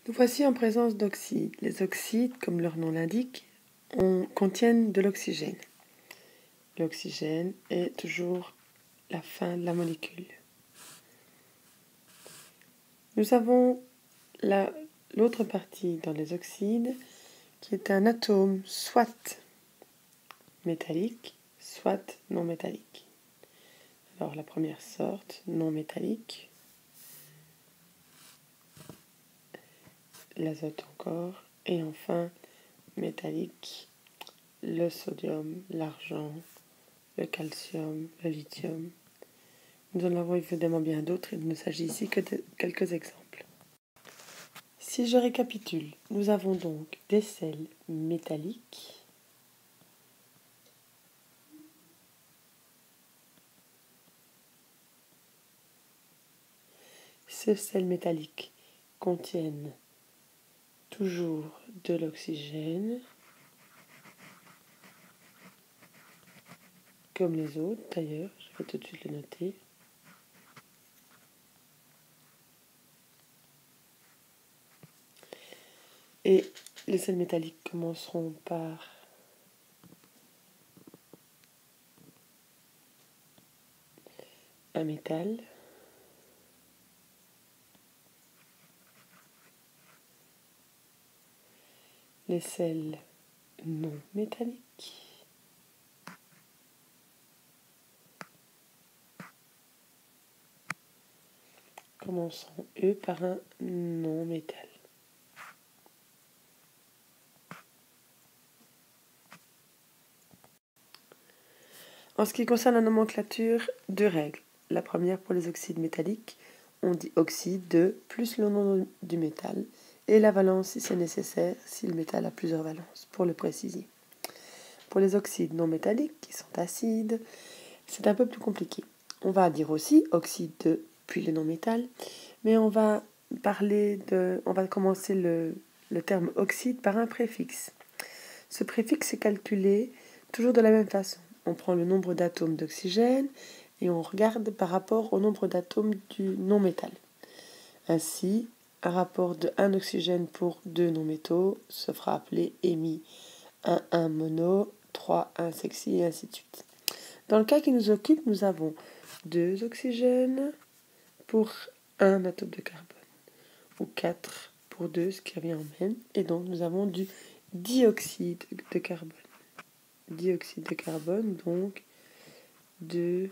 Nous voici en présence d'oxydes. Les oxydes, comme leur nom l'indique, contiennent de l'oxygène. L'oxygène est toujours la fin de la molécule. Nous avons l'autre partie dans les oxydes qui est un atome soit métallique, soit non métallique. Alors la première sorte, non métallique, l'azote encore, et enfin métallique, le sodium, l'argent, le calcium, le lithium. Nous en avons évidemment bien d'autres, il ne s'agit ici que de quelques exemples. Si je récapitule, nous avons donc des sels métalliques, ces sels métalliques contiennent toujours de l'oxygène, comme les autres d'ailleurs, je vais tout de suite le noter. Et les sels métalliques commenceront par un métal, les sels non métalliques, commenceront eux par un non-métal. En ce qui concerne la nomenclature, deux règles. La première, pour les oxydes métalliques, on dit oxyde de plus le nom du métal et la valence si c'est nécessaire, si le métal a plusieurs valences, pour le préciser. Pour les oxydes non métalliques, qui sont acides, c'est un peu plus compliqué. On va dire aussi oxyde de puis le non-métal, mais on va commencer le terme oxyde par un préfixe. Ce préfixe est calculé toujours de la même façon. On prend le nombre d'atomes d'oxygène et on regarde par rapport au nombre d'atomes du non-métal. Ainsi, un rapport de 1 oxygène pour 2 non-métaux se fera appeler émis. 1 mono, 3 1 sexy et ainsi de suite. Dans le cas qui nous occupe, nous avons 2 oxygènes pour 1 atome de carbone, ou 4 pour 2, ce qui revient au même, et donc nous avons du dioxyde de carbone. Dioxyde de carbone, donc 2